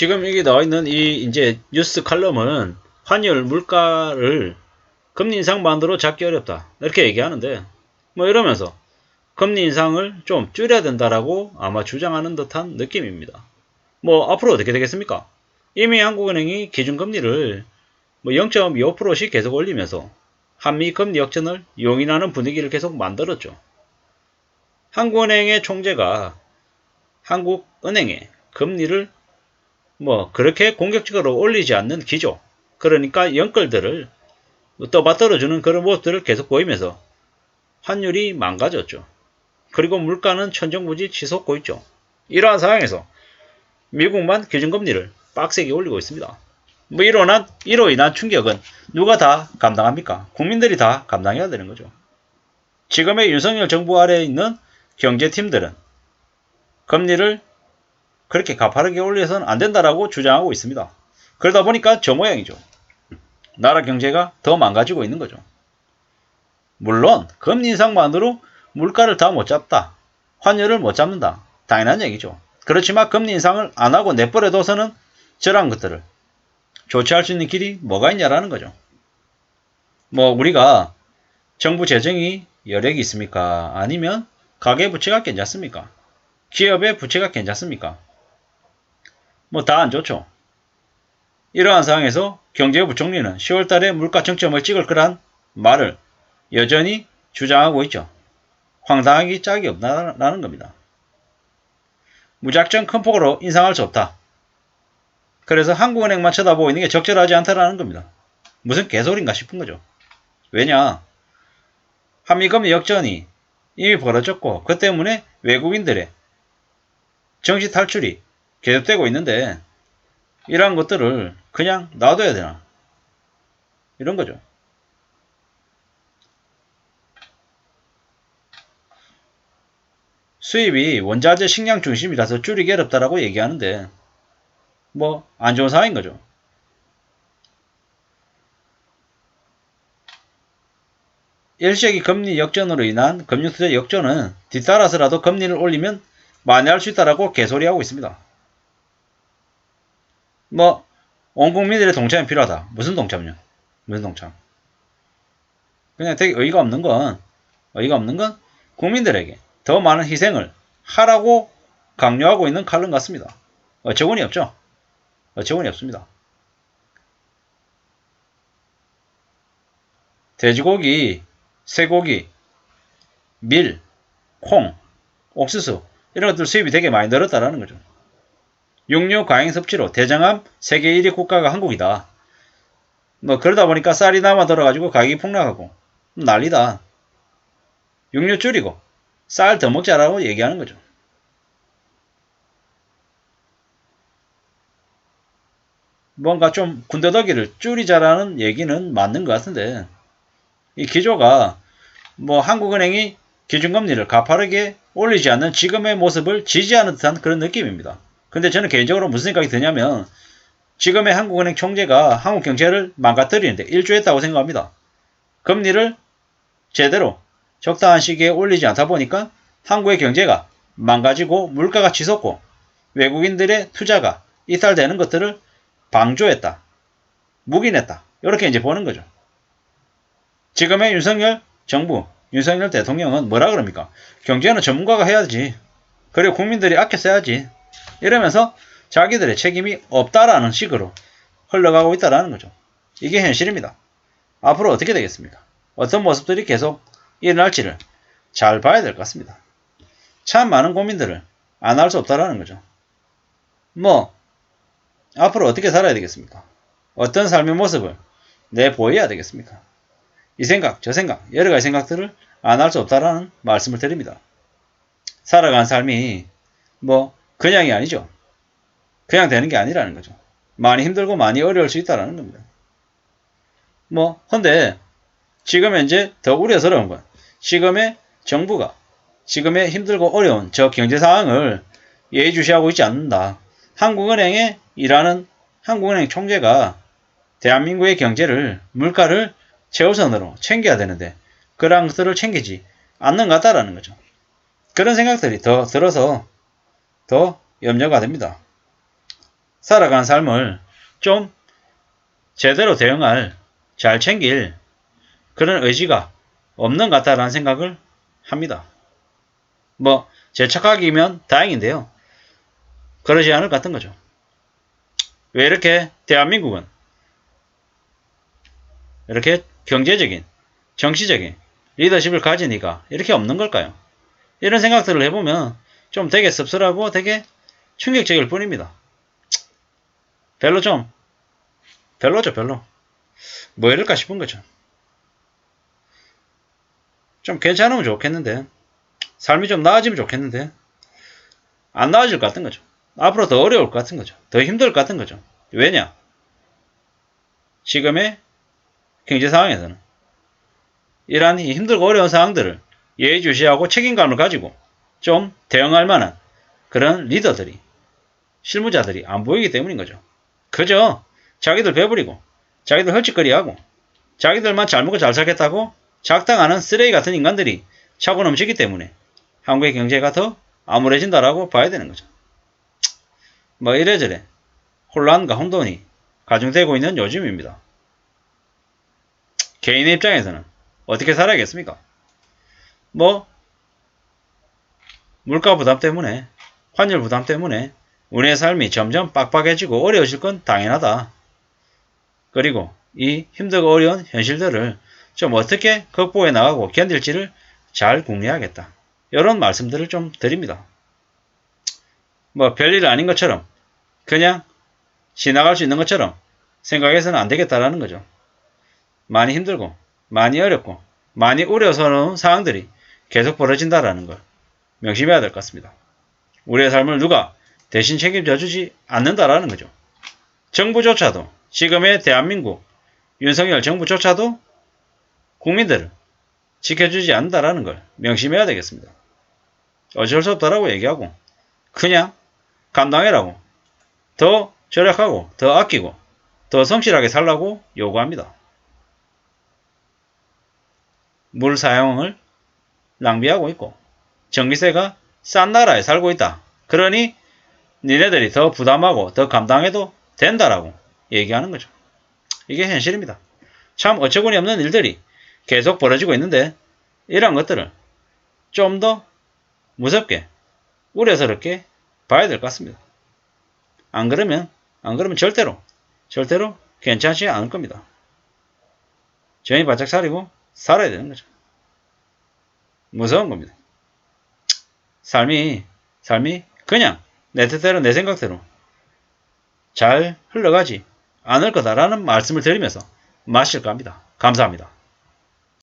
지금 여기 나와 있는 이 이제 뉴스 칼럼은 환율 물가를 금리 인상만으로 잡기 어렵다 이렇게 얘기하는데, 뭐 이러면서 금리 인상을 좀 줄여야 된다라고 아마 주장하는 듯한 느낌입니다. 뭐 앞으로 어떻게 되겠습니까? 이미 한국은행이 기준금리를 뭐 0.25%씩 계속 올리면서 한미 금리 역전을 용인하는 분위기를 계속 만들었죠. 한국은행의 총재가 한국은행의 금리를 뭐 그렇게 공격적으로 올리지 않는 기조, 그러니까 연끌들을 떠받들어주는 그런 모습들을 계속 보이면서 환율이 망가졌죠. 그리고 물가는 천정부지 치솟고 있죠. 이러한 상황에서 미국만 기준금리를 빡세게 올리고 있습니다. 뭐 이로 인한 충격은 누가 다 감당합니까? 국민들이 다 감당해야 되는 거죠. 지금의 윤석열 정부 아래에 있는 경제팀들은 금리를 그렇게 가파르게 올려서는 안 된다라고 주장하고 있습니다. 그러다 보니까 저 모양이죠. 나라 경제가 더 망가지고 있는 거죠. 물론 금리 인상만으로 물가를 다 못 잡다, 환율을 못 잡는다, 당연한 얘기죠. 그렇지만 금리 인상을 안 하고 내버려둬서는 저런 것들을 조치할 수 있는 길이 뭐가 있냐라는 거죠. 뭐 우리가 정부 재정이 여력이 있습니까? 아니면 가계부채가 괜찮습니까? 기업의 부채가 괜찮습니까? 뭐 다 안 좋죠. 이러한 상황에서 경제부총리는 10월달에 물가 정점을 찍을 거란 말을 여전히 주장하고 있죠. 황당하기 짝이 없다라는 겁니다. 무작정 큰 폭으로 인상할 수 없다. 그래서 한국은행만 쳐다보고 있는 게 적절하지 않다라는 겁니다. 무슨 개소리인가 싶은 거죠. 왜냐? 한미금리 역전이 이미 벌어졌고 그 때문에 외국인들의 정시 탈출이 계속되고 있는데 이러한 것들을 그냥 놔둬야 되나? 이런 거죠. 수입이 원자재 식량 중심이라서 줄이기 어렵다라고 얘기하는데 뭐 안 좋은 상황인 거죠. 일시적인 금리 역전으로 인한 금융투자 역전은 뒤따라서라도 금리를 올리면 만회할 수 있다라고 개소리하고 있습니다. 뭐 온 국민들의 동참이 필요하다. 무슨 동참요? 무슨 동참? 그냥 되게 어이가 없는 건 국민들에게 더 많은 희생을 하라고 강요하고 있는 칼럼 같습니다. 어처구니 없죠? 어처구니 없습니다. 돼지고기, 쇠고기, 밀, 콩, 옥수수 이런 것들 수입이 되게 많이 늘었다라는 거죠. 육류 과잉 섭취로 대장암 세계 1위 국가가 한국이다. 뭐 그러다 보니까 쌀이 남아들어가지고 가격이 폭락하고 난리다. 육류 줄이고 쌀 더 먹자라고 얘기하는 거죠. 뭔가 좀 군더더기를 줄이자라는 얘기는 맞는 것 같은데 이 기조가 뭐 한국은행이 기준금리를 가파르게 올리지 않는 지금의 모습을 지지하는 듯한 그런 느낌입니다. 근데 저는 개인적으로 무슨 생각이 드냐면 지금의 한국은행 총재가 한국 경제를 망가뜨리는데 일조했다고 생각합니다. 금리를 제대로 적당한 시기에 올리지 않다 보니까 한국의 경제가 망가지고 물가가 치솟고 외국인들의 투자가 이탈되는 것들을 방조했다, 묵인했다, 이렇게 이제 보는 거죠. 지금의 윤석열 정부, 윤석열 대통령은 뭐라 그럽니까? 경제는 전문가가 해야지. 그리고 국민들이 아껴 써야지. 이러면서 자기들의 책임이 없다라는 식으로 흘러가고 있다라는 거죠. 이게 현실입니다. 앞으로 어떻게 되겠습니까? 어떤 모습들이 계속 일어날지를 잘 봐야 될 것 같습니다. 참 많은 고민들을 안 할 수 없다라는 거죠. 뭐 앞으로 어떻게 살아야 되겠습니까? 어떤 삶의 모습을 내보여야 되겠습니까? 이 생각, 저 생각, 여러 가지 생각들을 안 할 수 없다라는 말씀을 드립니다. 살아가는 삶이 뭐 그냥이 아니죠. 그냥 되는 게 아니라는 거죠. 많이 힘들고 많이 어려울 수 있다는 겁니다. 뭐 근데 지금 현재 더 우려스러운 건 지금의 정부가 지금의 힘들고 어려운 저 경제 상황을 예의주시하고 있지 않는다. 한국은행에 일하는 한국은행 총재가 대한민국의 경제를 물가를 최우선으로 챙겨야 되는데 그러한 것들을 챙기지 않는 것 같다라는 거죠. 그런 생각들이 더 들어서 더 염려가 됩니다. 살아가는 삶을 좀 제대로 대응할, 잘 챙길 그런 의지가 없는 것 같다라는 생각을 합니다. 뭐 제 착각이면 다행인데요. 그러지 않을 것 같은 거죠. 왜 이렇게 대한민국은 이렇게 경제적인, 정치적인 리더십을 가지니까 이렇게 없는 걸까요? 이런 생각들을 해보면 좀 되게 씁쓸하고 되게 충격적일 뿐입니다. 별로죠, 별로. 뭐 이럴까 싶은 거죠. 좀 괜찮으면 좋겠는데, 삶이 좀 나아지면 좋겠는데, 안 나아질 것 같은 거죠. 앞으로 더 어려울 것 같은 거죠. 더 힘들 것 같은 거죠. 왜냐? 지금의 경제 상황에서는 이러한 힘들고 어려운 상황들을 예의주시하고 책임감을 가지고 좀 대응할 만한 그런 리더들이, 실무자들이 안 보이기 때문인 거죠. 그저 자기들 배부리고 자기들 헐짓거리하고 자기들만 잘 먹고 잘 살겠다고 작당하는 쓰레기 같은 인간들이 차고 넘치기 때문에 한국의 경제가 더 암울해진다라고 봐야 되는 거죠. 뭐 이래저래 혼란과 혼돈이 가중되고 있는 요즘입니다. 개인의 입장에서는 어떻게 살아야겠습니까? 뭐 물가 부담 때문에, 환율 부담 때문에 우리의 삶이 점점 빡빡해지고 어려워질 건 당연하다. 그리고 이 힘들고 어려운 현실들을 좀 어떻게 극복해 나가고 견딜지를 잘 궁리하겠다. 이런 말씀들을 좀 드립니다. 뭐 별일 아닌 것처럼 그냥 지나갈 수 있는 것처럼 생각해서는 안 되겠다라는 거죠. 많이 힘들고 많이 어렵고 많이 우려스러운 상황들이 계속 벌어진다라는 걸 명심해야 될 것 같습니다. 우리의 삶을 누가 대신 책임져 주지 않는다라는 거죠. 정부조차도 지금의 대한민국 윤석열 정부조차도 국민들을 지켜주지 않는다라는 걸 명심해야 되겠습니다. 어쩔 수 없다라고 얘기하고 그냥 감당해라고 더 절약하고 더 아끼고 더 성실하게 살라고 요구합니다. 물 사용을 낭비하고 있고 전기세가 싼 나라에 살고 있다. 그러니 니네들이 더 부담하고 더 감당해도 된다라고 얘기하는 거죠. 이게 현실입니다. 참 어처구니 없는 일들이 계속 벌어지고 있는데 이런 것들을 좀 더 무섭게 우려스럽게 봐야 될 것 같습니다. 안 그러면 절대로 괜찮지 않을 겁니다. 정신 바짝 차리고 살아야 되는 거죠. 무서운 겁니다. 삶이 그냥 내 뜻대로 내 생각대로 잘 흘러가지 않을 거다라는 말씀을 드리면서 마실까 합니다. 감사합니다.